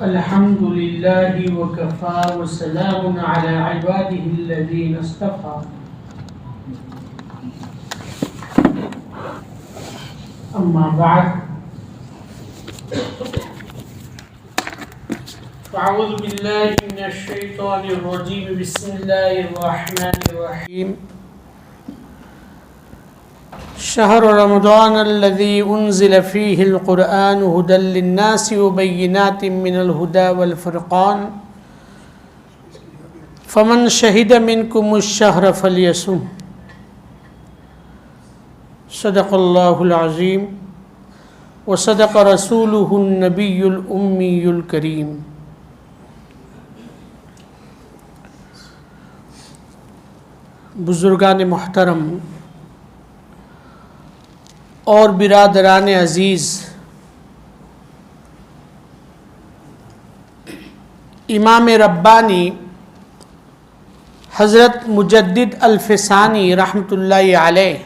الحمد لله وكفى وسلام على عباده الذين اصطفى أما بعد فأعوذ بالله من الشيطان الرجيم بسم الله الرحمن الرحيم شهر رمضان الذي أنزل فيه القرآن هدى للناس وبينات من الهدى والفرقان فمن شهد منكم الشهر فليصم صدق الله العظيم وصدق رسوله النبي الأمي الكريم. بزرگان محترم اور برادران عزیز، امام ربانی حضرت مجدد الفسانی رحمۃ اللہ علیہ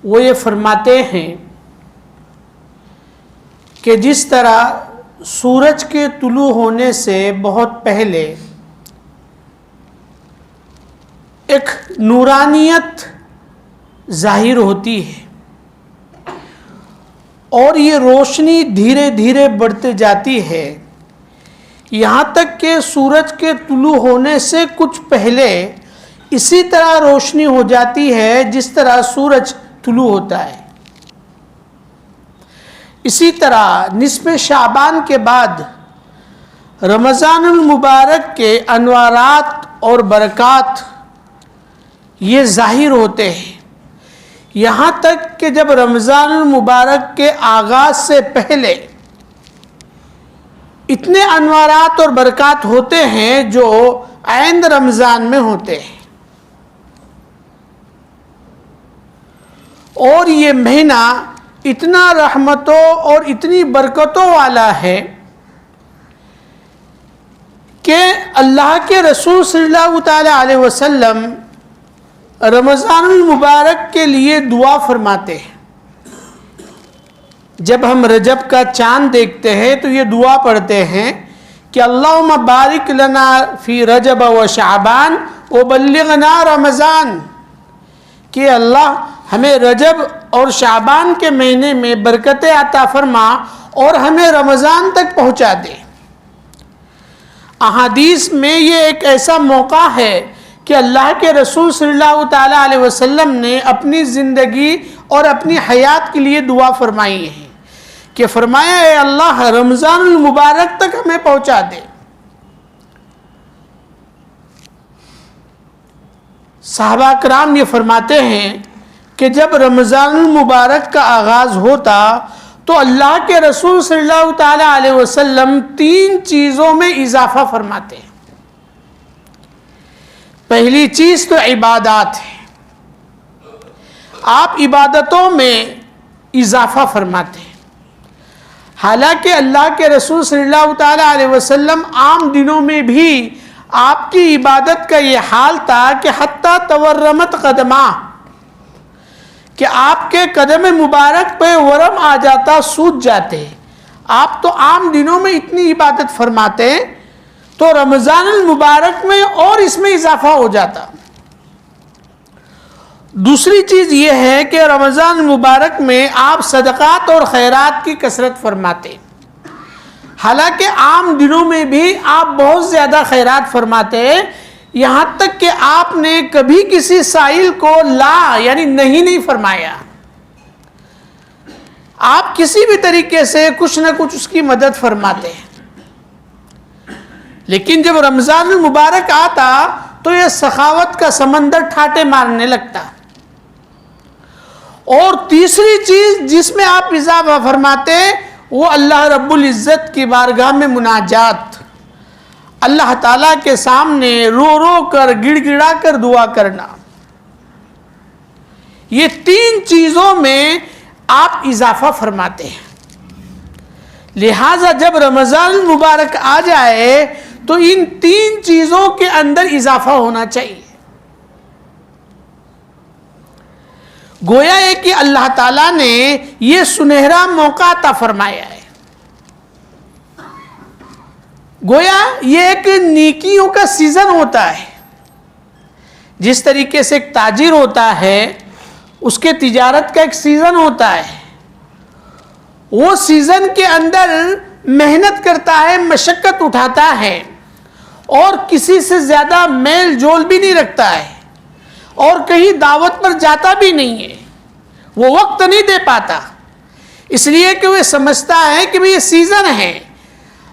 وہ یہ فرماتے ہیں کہ جس طرح سورج کے طلوع ہونے سے بہت پہلے ایک نورانیت ظاہر ہوتی ہے اور یہ روشنی دھیرے دھیرے بڑھتے جاتی ہے یہاں تک کہ سورج کے طلوع ہونے سے کچھ پہلے اسی طرح روشنی ہو جاتی ہے جس طرح سورج طلوع ہوتا ہے. اسی طرح نصف شعبان کے بعد رمضان المبارک کے انوارات اور برکات یہ ظاہر ہوتے ہیں، یہاں تک کہ جب رمضان المبارک کے آغاز سے پہلے اتنے انوارات اور برکات ہوتے ہیں جو عین رمضان میں ہوتے ہیں. اور یہ مہینہ اتنا رحمتوں اور اتنی برکتوں والا ہے کہ اللہ کے رسول صلی اللہ تعالی علیہ وسلم رمضان المبارک کے لیے دعا فرماتے ہیں. جب ہم رجب کا چاند دیکھتے ہیں تو یہ دعا پڑھتے ہیں کہ اللہم بارک لنا فی رجب و شعبان وبلغنا رمضان، کہ اللہ ہمیں رجب اور شعبان کے مہینے میں برکتیں عطا فرما اور ہمیں رمضان تک پہنچا دے. احادیث میں یہ ایک ایسا موقع ہے کہ اللہ کے رسول صلی اللہ تعالیٰ علیہ وسلم نے اپنی زندگی اور اپنی حیات کے لیے دعا فرمائی ہے کہ فرمایا اے اللہ رمضان المبارک تک ہمیں پہنچا دے. صحابہ کرام یہ فرماتے ہیں کہ جب رمضان المبارک کا آغاز ہوتا تو اللہ کے رسول صلی اللہ تعالیٰ علیہ وسلم 3 چیزوں میں اضافہ فرماتے ہیں. پہلی چیز تو عبادات ہے، آپ عبادتوں میں اضافہ فرماتے ہیں. حالانکہ اللہ کے رسول صلی اللہ تعالیٰ علیہ وسلم عام دنوں میں بھی آپ کی عبادت کا یہ حال تھا کہ حتیٰ تورمت قدمہ، کہ آپ کے قدم مبارک پہ ورم آ جاتا، سوج جاتے. آپ تو عام دنوں میں اتنی عبادت فرماتے ہیں تو رمضان المبارک میں اور اس میں اضافہ ہو جاتا. دوسری چیز یہ ہے کہ رمضان المبارک میں آپ صدقات اور خیرات کی کثرت فرماتے، حالانکہ عام دنوں میں بھی آپ بہت زیادہ خیرات فرماتے ہیں، یہاں تک کہ آپ نے کبھی کسی سائل کو لا یعنی نہیں فرمایا. آپ کسی بھی طریقے سے کچھ نہ کچھ اس کی مدد فرماتے ہیں. لیکن جب رمضان المبارک آتا تو یہ سخاوت کا سمندر ٹھاٹے مارنے لگتا. اور تیسری چیز جس میں آپ اضافہ فرماتے وہ اللہ رب العزت کی بارگاہ میں مناجات، اللہ تعالیٰ کے سامنے رو رو کر گڑ گڑا کر دعا کرنا. یہ 3 چیزوں میں آپ اضافہ فرماتے ہیں. لہٰذا جب رمضان المبارک آ جائے تو ان 3 چیزوں کے اندر اضافہ ہونا چاہیے. گویا ہے کہ اللہ تعالیٰ نے یہ سنہرا موقع عطا فرمایا ہے گویا یہ ایک نیکیوں کا سیزن ہوتا ہے. جس طریقے سے ایک تاجر ہوتا ہے اس کے تجارت کا ایک سیزن ہوتا ہے, وہ سیزن کے اندر محنت کرتا ہے, مشقت اٹھاتا ہے اور کسی سے زیادہ میل جول بھی نہیں رکھتا ہے اور کہیں دعوت پر جاتا بھی نہیں ہے, وہ وقت نہیں دے پاتا, اس لیے کہ وہ سمجھتا ہے کہ یہ سیزن ہے,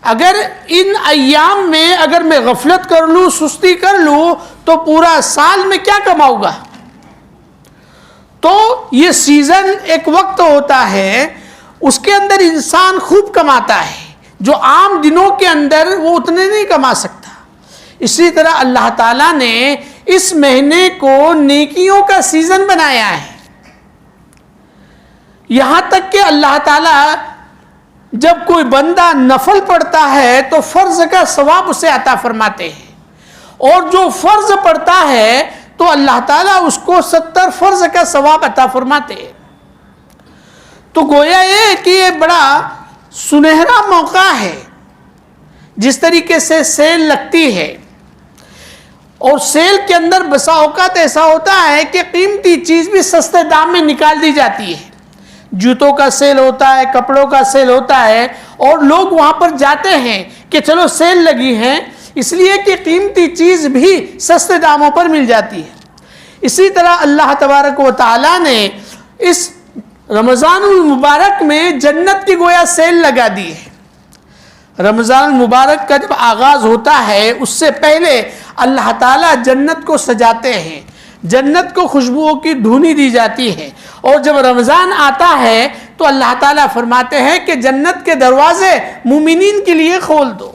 اگر ان ایام میں اگر میں غفلت کر لوں, سستی کر لوں تو پورا سال میں کیا کماؤں گا. تو یہ سیزن ایک وقت ہوتا ہے, اس کے اندر انسان خوب کماتا ہے, جو عام دنوں کے اندر وہ اتنے نہیں کما سکتا. اسی طرح اللہ تعالیٰ نے اس مہینے کو نیکیوں کا سیزن بنایا ہے, یہاں تک کہ اللہ تعالیٰ جب کوئی بندہ نفل پڑھتا ہے تو فرض کا ثواب اسے عطا فرماتے ہیں, اور جو فرض پڑھتا ہے تو اللہ تعالیٰ اس کو 70 فرض کا ثواب عطا فرماتے ہیں. تو گویا یہ کہ یہ بڑا سنہرا موقع ہے. جس طریقے سے سیل لگتی ہے اور سیل کے اندر بسا اوقات ایسا ہوتا ہے کہ قیمتی چیز بھی سستے دام میں نکال دی جاتی ہے, جوتوں کا سیل ہوتا ہے, کپڑوں کا سیل ہوتا ہے, اور لوگ وہاں پر جاتے ہیں کہ چلو سیل لگی ہے, اس لیے کہ قیمتی چیز بھی سستے داموں پر مل جاتی ہے. اسی طرح اللہ تبارک و تعالیٰ نے اس رمضان المبارک میں جنت کی گویا سیل لگا دی ہے. رمضان المبارک کا جب آغاز ہوتا ہے اس سے پہلے اللہ تعالیٰ جنت کو سجاتے ہیں, جنت کو خوشبوؤں کی دھونی دی جاتی ہے, اور جب رمضان آتا ہے تو اللہ تعالیٰ فرماتے ہیں کہ جنت کے دروازے مومنین کے لیے کھول دو.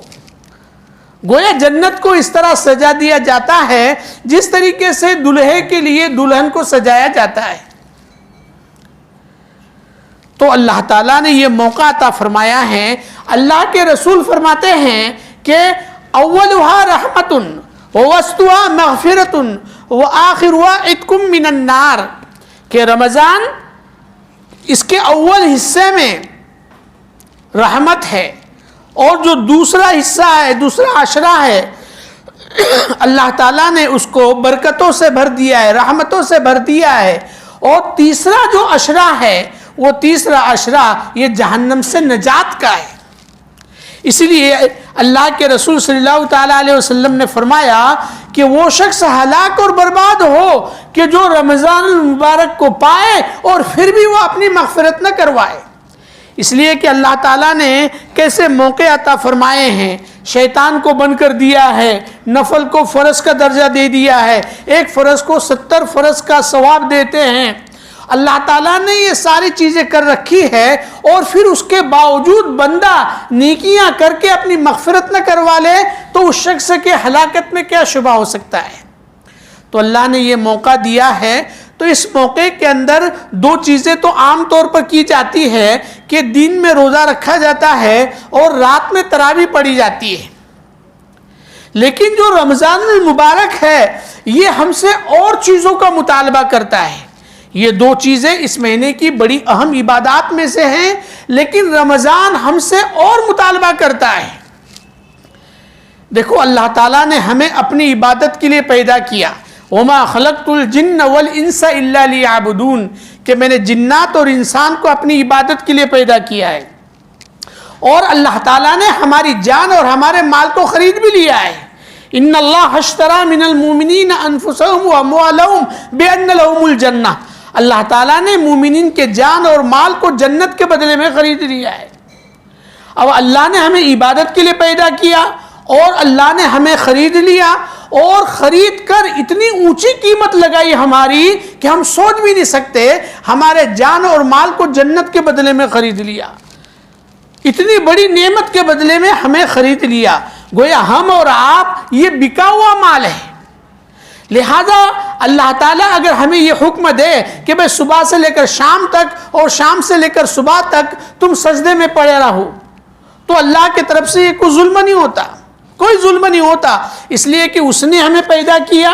گویا جنت کو اس طرح سجا دیا جاتا ہے جس طریقے سے دلہے کے لیے دلہن کو سجایا جاتا ہے. تو اللہ تعالیٰ نے یہ موقع عطا فرمایا ہے. اللہ کے رسول فرماتے ہیں کہ اولها رحمتن ووسطها مغفرتن وآخرها عتق من النار, کہ رمضان اس کے اول حصے میں رحمت ہے, اور جو دوسرا حصہ ہے, دوسرا عشرہ ہے, اللہ تعالیٰ نے اس کو برکتوں سے بھر دیا ہے, رحمتوں سے بھر دیا ہے, اور تیسرا جو عشرہ ہے وہ تیسرا عشرہ یہ جہنم سے نجات کا ہے. اسی لیے اللہ کے رسول صلی اللہ تعالیٰ علیہ وسلم نے فرمایا کہ وہ شخص ہلاک اور برباد ہو کہ جو رمضان المبارک کو پائے اور پھر بھی وہ اپنی مغفرت نہ کروائے. اس لیے کہ اللہ تعالیٰ نے کیسے موقع عطا فرمائے ہیں, شیطان کو بن کر دیا ہے, نفل کو فرض کا درجہ دے دیا ہے, ایک فرض کو 70 فرض کا ثواب دیتے ہیں. اللہ تعالیٰ نے یہ ساری چیزیں کر رکھی ہے, اور پھر اس کے باوجود بندہ نیکیاں کر کے اپنی مغفرت نہ کروا لے تو اس شخص کے ہلاکت میں کیا شبہ ہو سکتا ہے. تو اللہ نے یہ موقع دیا ہے. تو اس موقع کے اندر دو چیزیں تو عام طور پر کی جاتی ہے کہ دن میں روزہ رکھا جاتا ہے اور رات میں تراویح پڑھی جاتی ہے. لیکن جو رمضان المبارک ہے یہ ہم سے اور چیزوں کا مطالبہ کرتا ہے. یہ دو چیزیں اس مہینے کی بڑی اہم عبادات میں سے ہیں, لیکن رمضان ہم سے اور مطالبہ کرتا ہے. دیکھو اللہ تعالیٰ نے ہمیں اپنی عبادت کے لیے پیدا کیا, وما خلقت الجن والانس الا لیعبدون, کہ میں نے جنات اور انسان کو اپنی عبادت کے لیے پیدا کیا ہے. اور اللہ تعالیٰ نے ہماری جان اور ہمارے مال کو خرید بھی لیا ہے. ان اللہ اشترى من المؤمنین انفسهم واموالهم بان لهم الجنہ, اللہ تعالیٰ نے مومنین کے جان اور مال کو جنت کے بدلے میں خرید لیا ہے. اب اللہ نے ہمیں عبادت کے لیے پیدا کیا اور اللہ نے ہمیں خرید لیا, اور خرید کر اتنی اونچی قیمت لگائی ہماری کہ ہم سوچ بھی نہیں سکتے. ہمارے جان اور مال کو جنت کے بدلے میں خرید لیا, اتنی بڑی نعمت کے بدلے میں ہمیں خرید لیا. گویا ہم اور آپ یہ بکا ہوا مال ہے. لہذا اللہ تعالیٰ اگر ہمیں یہ حکم دے کہ بھئی صبح سے لے کر شام تک اور شام سے لے کر صبح تک تم سجدے میں پڑے رہو, تو اللہ کی طرف سے یہ کوئی ظلم نہیں ہوتا, کوئی ظلم نہیں ہوتا. اس لیے کہ اس نے ہمیں پیدا کیا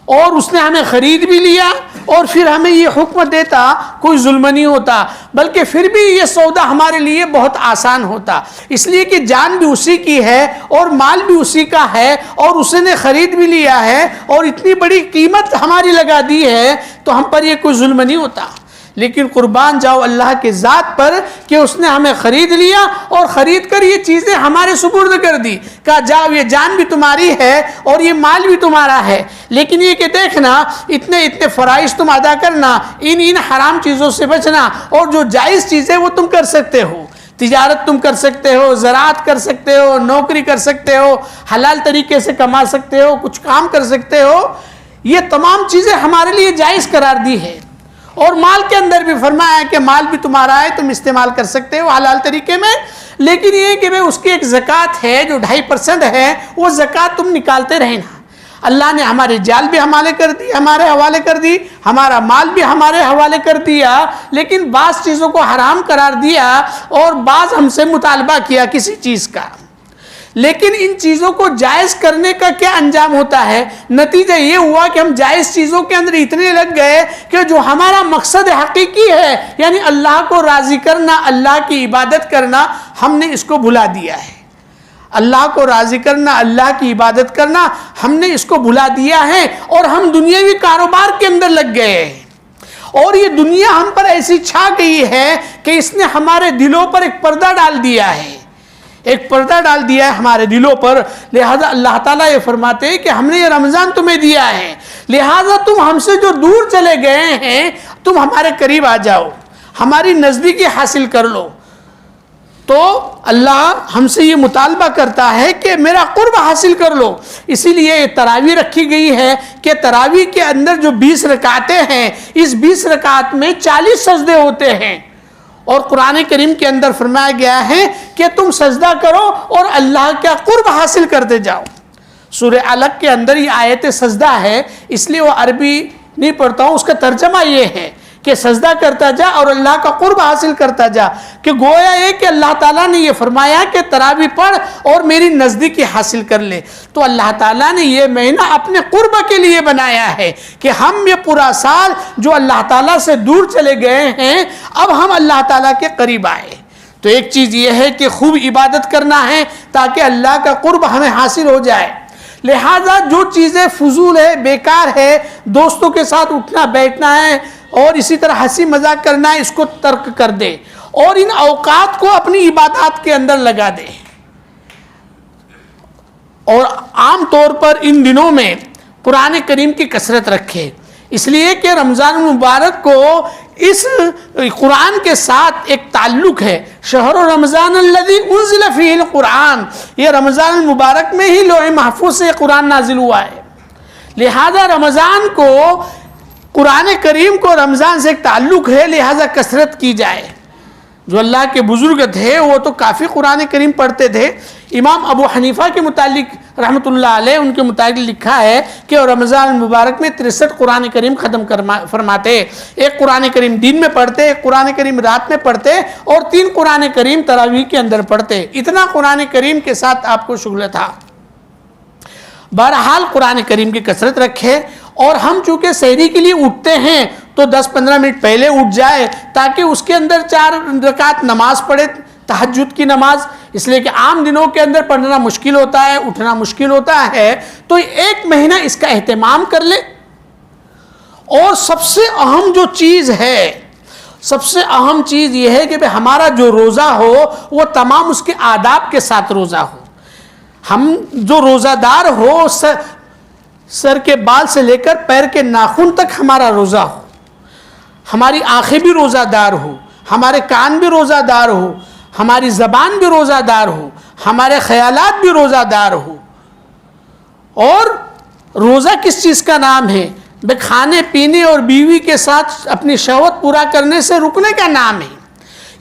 اور اس نے ہمیں خرید بھی لیا اور پھر ہمیں یہ حکم دیتا، کوئی ظلم نہیں ہوتا، بلکہ پھر بھی یہ سودا ہمارے لیے بہت آسان ہوتا، اس لیے کہ جان بھی اسی کی ہے اور مال بھی اسی کا ہے اور اس نے خرید بھی لیا ہے اور اتنی بڑی قیمت ہماری لگا دی ہے، تو ہم پر یہ کوئی ظلم نہیں ہوتا۔ لیکن قربان جاؤ اللہ کے ذات پر کہ اس نے ہمیں خرید لیا اور خرید کر یہ چیزیں ہمارے سپرد کر دی، کہا جاؤ یہ جان بھی تمہاری ہے اور یہ مال بھی تمہارا ہے، لیکن یہ کہ دیکھنا اتنے فرائض تم ادا کرنا، ان حرام چیزوں سے بچنا، اور جو جائز چیزیں وہ تم کر سکتے ہو، تجارت تم کر سکتے ہو، زراعت کر سکتے ہو، نوکری کر سکتے ہو، حلال طریقے سے کما سکتے ہو، کچھ کام کر سکتے ہو، یہ تمام چیزیں ہمارے لیے جائز قرار دی ہے۔ اور مال کے اندر بھی فرمایا ہے کہ مال بھی تمہارا ہے، تم استعمال کر سکتے ہو حلال طریقے میں، لیکن یہ کہ اس کی ایک زکوٰۃ ہے جو 2.5% ہے، وہ زکوٰۃ تم نکالتے رہنا۔ اللہ نے ہمارے جال بھی ہمارے حوالے کر دی، ہمارا مال بھی ہمارے حوالے کر دیا، لیکن بعض چیزوں کو حرام قرار دیا اور بعض ہم سے مطالبہ کیا کسی چیز کا۔ لیکن ان چیزوں کو جائز کرنے کا کیا انجام ہوتا ہے؟ نتیجہ یہ ہوا کہ ہم جائز چیزوں کے اندر اتنے لگ گئے کہ جو ہمارا مقصد حقیقی ہے، یعنی اللہ کو راضی کرنا، اللہ کی عبادت کرنا، ہم نے اس کو بھلا دیا ہے۔ اللہ کو راضی کرنا، اللہ کی عبادت کرنا، ہم نے اس کو بھلا دیا ہے اور ہم دنیاوی کاروبار کے اندر لگ گئے ہیں۔ اور یہ دنیا ہم پر ایسی چھا گئی ہے کہ اس نے ہمارے دلوں پر ایک پردہ ڈال دیا ہے، ایک پردہ ڈال دیا ہے ہمارے دلوں پر۔ لہذا اللہ تعالیٰ یہ فرماتے ہیں کہ ہم نے یہ رمضان تمہیں دیا ہے، لہذا تم ہم سے جو دور چلے گئے ہیں تم ہمارے قریب آ جاؤ، ہماری نزدیکی حاصل کر لو۔ تو اللہ ہم سے یہ مطالبہ کرتا ہے کہ میرا قرب حاصل کر لو۔ اسی لیے یہ تراویح رکھی گئی ہے کہ تراویح کے اندر جو 20 رکعتیں ہیں، اس 20 رکعت میں 40 سجدے ہوتے ہیں، اور قرآن کریم کے اندر فرمایا گیا ہے کہ تم سجدہ کرو اور اللہ کا قرب حاصل کرتے جاؤ۔ سورہ علق کے اندر یہ آیت سجدہ ہے، اس لیے وہ عربی نہیں پڑھتا ہوں، اس کا ترجمہ یہ ہے کہ سجدہ کرتا جا اور اللہ کا قرب حاصل کرتا جا، کہ گویا یہ کہ اللہ تعالیٰ نے یہ فرمایا کہ تراویح پڑھ اور میری نزدیکی حاصل کر لے۔ تو اللہ تعالیٰ نے یہ مہینہ اپنے قرب کے لیے بنایا ہے کہ ہم یہ پورا سال جو اللہ تعالیٰ سے دور چلے گئے ہیں، اب ہم اللہ تعالیٰ کے قریب آئے۔ تو ایک چیز یہ ہے کہ خوب عبادت کرنا ہے تاکہ اللہ کا قرب ہمیں حاصل ہو جائے۔ لہذا جو چیزیں فضول ہے، بیکار ہے، دوستوں کے ساتھ اٹھنا بیٹھنا ہے اور اسی طرح ہنسی مذاق کرنا ہے، اس کو ترک کر دے اور ان اوقات کو اپنی عبادات کے اندر لگا دے۔ اور عام طور پر ان دنوں میں قرآن کریم کی کثرت رکھے، اس لیے کہ رمضان المبارک کو اس قرآن کے ساتھ ایک تعلق ہے۔ شہر رمضان الذی انزل فیہ القرآن، یہ رمضان المبارک میں ہی لوح محفوظ سے قرآن نازل ہوا ہے، لہذا رمضان کو، قرآن کریم کو رمضان سے ایک تعلق ہے، لہذا کثرت کی جائے۔ جو اللہ کے بزرگ تھے وہ تو کافی قرآن کریم پڑھتے تھے۔ امام ابو حنیفہ کے متعلق رحمۃ اللہ علیہ، ان کے متعلق لکھا ہے کہ رمضان المبارک میں 63 قرآن کریم ختم فرماتے، ایک قرآن کریم دن میں پڑھتے، ایک قرآن کریم رات میں پڑھتے اور 3 قرآن کریم تراویح کے اندر پڑھتے۔ اتنا قرآن کریم کے ساتھ آپ کو شغل تھا۔ بہرحال قرآن کریم کی کثرت رکھے، اور ہم چونکہ سحری کے لیے اٹھتے ہیں تو 10-15 منٹ پہلے اٹھ جائے تاکہ اس کے اندر 4 رکعت نماز پڑھے، تہجد کی نماز، اس لیے کہ عام دنوں کے اندر پڑھنا مشکل ہوتا ہے، اٹھنا مشکل ہوتا ہے، تو ایک مہینہ اس کا اہتمام کر لے۔ اور سب سے اہم جو چیز ہے، سب سے اہم چیز یہ ہے کہ ہمارا جو روزہ ہو وہ تمام اس کے آداب کے ساتھ روزہ ہو۔ ہم جو روزہ دار ہو، سر کے بال سے لے کر پیر کے ناخن تک ہمارا روزہ ہو، ہماری آنکھیں بھی روزہ دار ہو، ہمارے کان بھی روزہ دار ہو، ہماری زبان بھی روزہ دار ہو، ہمارے خیالات بھی روزہ دار ہو۔ اور روزہ کس چیز کا نام ہے؟ بے کھانے پینے اور بیوی کے ساتھ اپنی شہوت پورا کرنے سے رکنے کا نام ہے۔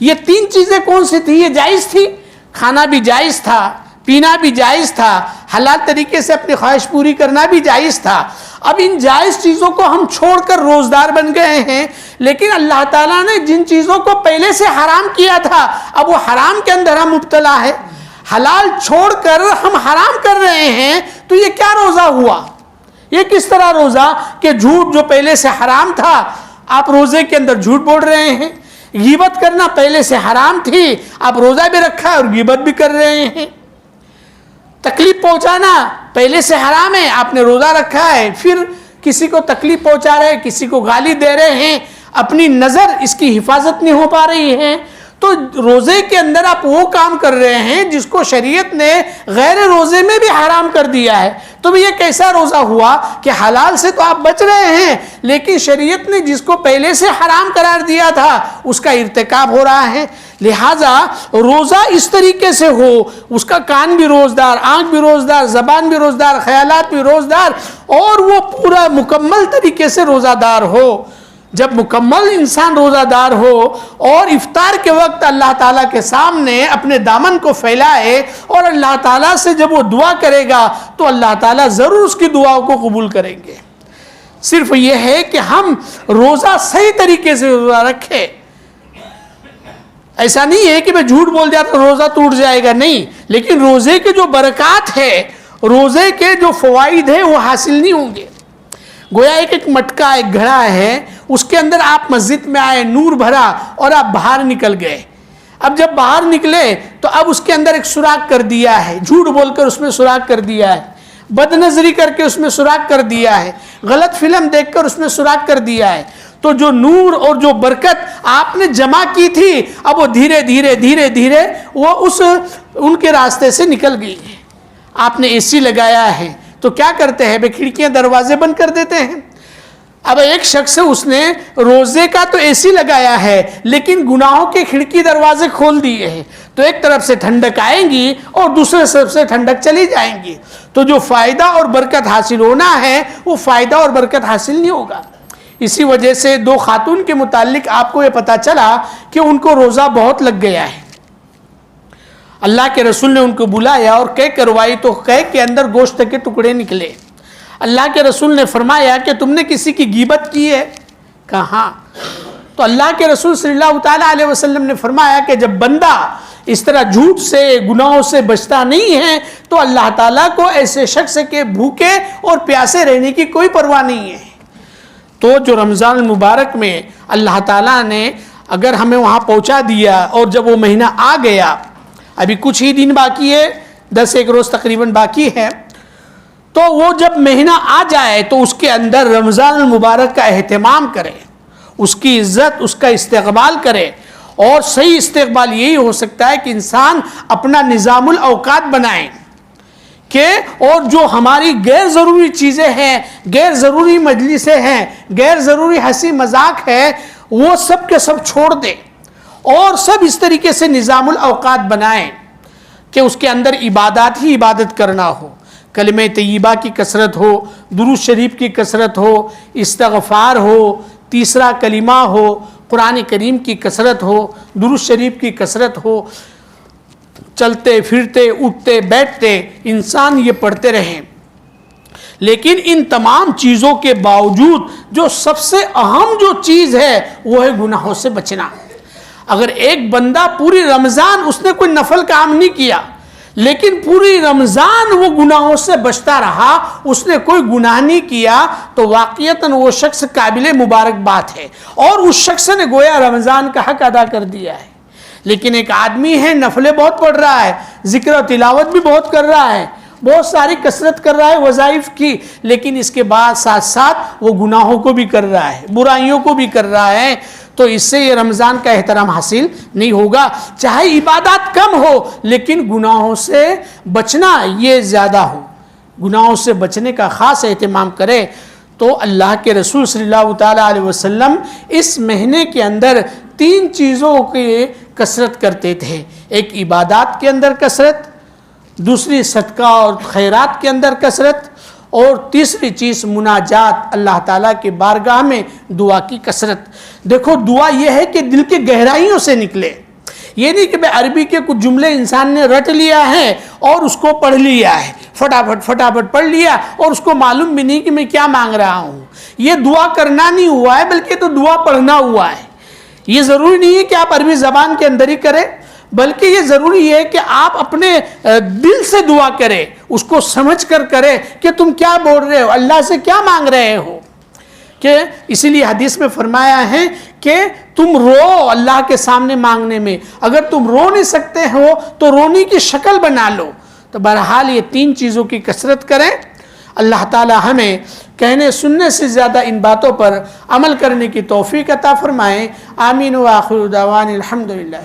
یہ 3 چیزیں کون سی تھی؟ یہ جائز تھی، کھانا بھی جائز تھا، پینا بھی جائز تھا، حلال طریقے سے اپنی خواہش پوری کرنا بھی جائز تھا۔ اب ان جائز چیزوں کو ہم چھوڑ کر روزدار بن گئے ہیں، لیکن اللہ تعالیٰ نے جن چیزوں کو پہلے سے حرام کیا تھا اب وہ حرام کے اندر ہم مبتلا ہے۔ حلال چھوڑ کر ہم حرام کر رہے ہیں، تو یہ کیا روزہ ہوا؟ یہ کس طرح روزہ کہ جھوٹ جو پہلے سے حرام تھا آپ روزے کے اندر جھوٹ بول رہے ہیں، غیبت کرنا پہلے سے حرام تھی آپ روزہ بھی رکھا ہے اور غیبت بھی کر رہے ہیں، تکلیف پہنچانا پہلے سے حرام ہے آپ نے روزہ رکھا ہے، پھر کسی کو تکلیف پہنچا رہے ہیں، کسی کو گالی دے رہے ہیں، اپنی نظر اس کی حفاظت نہیں ہو پا رہی ہے، تو روزے کے اندر آپ وہ کام کر رہے ہیں جس کو شریعت نے غیر روزے میں بھی حرام کر دیا ہے۔ تو یہ کیسا روزہ ہوا کہ حلال سے تو آپ بچ رہے ہیں لیکن شریعت نے جس کو پہلے سے حرام قرار دیا تھا اس کا ارتکاب ہو رہا ہے۔ لہٰذا روزہ اس طریقے سے ہو، اس کا کان بھی روزدار، آنکھ بھی روزدار، زبان بھی روزدار، خیالات بھی روزدار، اور وہ پورا مکمل طریقے سے روزہ دار ہو۔ جب مکمل انسان روزہ دار ہو اور افطار کے وقت اللہ تعالیٰ کے سامنے اپنے دامن کو پھیلائے اور اللہ تعالیٰ سے جب وہ دعا کرے گا تو اللہ تعالیٰ ضرور اس کی دعاؤں کو قبول کریں گے۔ صرف یہ ہے کہ ہم روزہ صحیح طریقے سے روزہ رکھیں۔ ایسا نہیں ہے کہ میں جھوٹ بول جاتا تو روزہ ٹوٹ جائے گا، نہیں، لیکن روزے کے جو برکات ہے، روزے کے جو فوائد ہیں وہ حاصل نہیں ہوں گے۔ گویا ایک مٹکا، ایک گھڑا ہے، اس کے اندر آپ مسجد میں آئے، نور بھرا اور آپ باہر نکل گئے۔ اب جب باہر نکلے تو اب اس کے اندر ایک سوراخ کر دیا ہے، جھوٹ بول کر اس میں سوراخ کر دیا ہے، بد نظری کر کے اس میں سوراخ کر دیا ہے، غلط فلم دیکھ کر اس میں سوراخ کر دیا ہے، تو جو نور اور جو برکت آپ نے جمع کی تھی اب وہ دھیرے دھیرے دھیرے دھیرے وہ ان کے راستے سے نکل گئی ہے۔ آپ نے اے سی لگایا ہے تو کیا کرتے ہیں؟ کھڑکیاں دروازے بند کر دیتے ہیں۔ اب ایک شخص اس نے روزے کا تو اے سی لگایا ہے لیکن گناہوں کے کھڑکی دروازے کھول دیے ہیں، تو ایک طرف سے ٹھنڈک آئیں گی اور دوسرے طرف سے ٹھنڈک چلی جائیں گی، تو جو فائدہ اور برکت حاصل ہونا ہے وہ فائدہ اور برکت حاصل نہیں ہوگا۔ اسی وجہ سے دو خاتون کے متعلق آپ کو یہ پتا چلا کہ ان کو روزہ بہت لگ گیا ہے۔ اللہ کے رسول نے ان کو بلایا اور قے کروائی تو قے کے اندر گوشت کے ٹکڑے نکلے۔ اللہ کے رسول نے فرمایا کہ تم نے کسی کی غیبت کی ہے؟ کہا ہاں۔ تو اللہ کے رسول صلی اللہ تعالیٰ علیہ وسلم نے فرمایا کہ جب بندہ اس طرح جھوٹ سے گناہوں سے بچتا نہیں ہے تو اللہ تعالیٰ کو ایسے شخص کے بھوکے اور پیاسے رہنے کی کوئی پرواہ نہیں ہے۔ تو جو رمضان المبارک میں اللہ تعالیٰ نے اگر ہمیں وہاں پہنچا دیا اور جب وہ مہینہ آ گیا، ابھی کچھ ہی دن باقی ہے، 10 روز تقریباً باقی ہے، تو وہ جب مہینہ آ جائے تو اس کے اندر رمضان المبارک کا اہتمام کرے، اس کی عزت، اس کا استقبال کرے، اور صحیح استقبال یہی ہو سکتا ہے کہ انسان اپنا نظام الاوقات بنائے کہ اور جو ہماری غیر ضروری چیزیں ہیں، غیر ضروری مجلسیں ہیں، غیر ضروری ہنسی مذاق ہے، وہ سب کے سب چھوڑ دے اور سب اس طریقے سے نظام الاوقات بنائیں کہ اس کے اندر عبادات ہی عبادت کرنا ہو، کلمہ طیبہ کی کثرت ہو، درود شریف کی کثرت ہو، استغفار ہو، تیسرا کلمہ ہو، قرآن کریم کی کثرت ہو، درود شریف کی کثرت ہو، چلتے پھرتے اٹھتے بیٹھتے انسان یہ پڑھتے رہیں۔ لیکن ان تمام چیزوں کے باوجود جو سب سے اہم جو چیز ہے وہ ہے گناہوں سے بچنا۔ اگر ایک بندہ پوری رمضان اس نے کوئی نفل کام نہیں کیا لیکن پوری رمضان وہ گناہوں سے بچتا رہا، اس نے کوئی گناہ نہیں کیا، تو واقعتاً وہ شخص قابل مبارکباد ہے اور اس شخص نے گویا رمضان کا حق ادا کر دیا ہے۔ لیکن ایک آدمی ہے نفلیں بہت پڑھ رہا ہے، ذکر و تلاوت بھی بہت کر رہا ہے، بہت ساری کثرت کر رہا ہے وظائف کی، لیکن اس کے بعد ساتھ ساتھ وہ گناہوں کو بھی کر رہا ہے، برائیوں کو بھی کر رہا ہے، تو اس سے یہ رمضان کا احترام حاصل نہیں ہوگا۔ چاہے عبادات کم ہو لیکن گناہوں سے بچنا یہ زیادہ ہو، گناہوں سے بچنے کا خاص اہتمام کرے۔ تو اللہ کے رسول صلی اللہ تعالیٰ علیہ وسلم اس مہینے کے اندر 3 چیزوں کی کثرت کرتے تھے، ایک عبادات کے اندر کثرت، دوسری صدقہ اور خیرات کے اندر کثرت، اور تیسری چیز مناجات، اللہ تعالیٰ کے بارگاہ میں دعا کی کثرت۔ دیکھو دعا یہ ہے کہ دل کے گہرائیوں سے نکلے، یہ نہیں کہ عربی کے کچھ جملے انسان نے رٹ لیا ہے اور اس کو پڑھ لیا ہے، فٹافٹ پڑھ لیا اور اس کو معلوم بھی نہیں کہ میں کیا مانگ رہا ہوں۔ یہ دعا کرنا نہیں ہوا ہے بلکہ تو دعا پڑھنا ہوا ہے۔ یہ ضروری نہیں ہے کہ آپ عربی زبان کے اندر ہی کریں، بلکہ یہ ضروری ہے کہ آپ اپنے دل سے دعا کریں، اس کو سمجھ کر کرے کہ تم کیا بول رہے ہو، اللہ سے کیا مانگ رہے ہو. کہ اسی لیے حدیث میں فرمایا ہے کہ تم رو اللہ کے سامنے مانگنے میں، اگر تم رو نہیں سکتے ہو تو رونے کی شکل بنا لو. تو بہرحال یہ 3 چیزوں کی کثرت کریں. اللہ تعالی ہمیں کہنے سننے سے زیادہ ان باتوں پر عمل کرنے کی توفیق عطا فرمائیں. آمین و آخر دعوان الحمدللہ.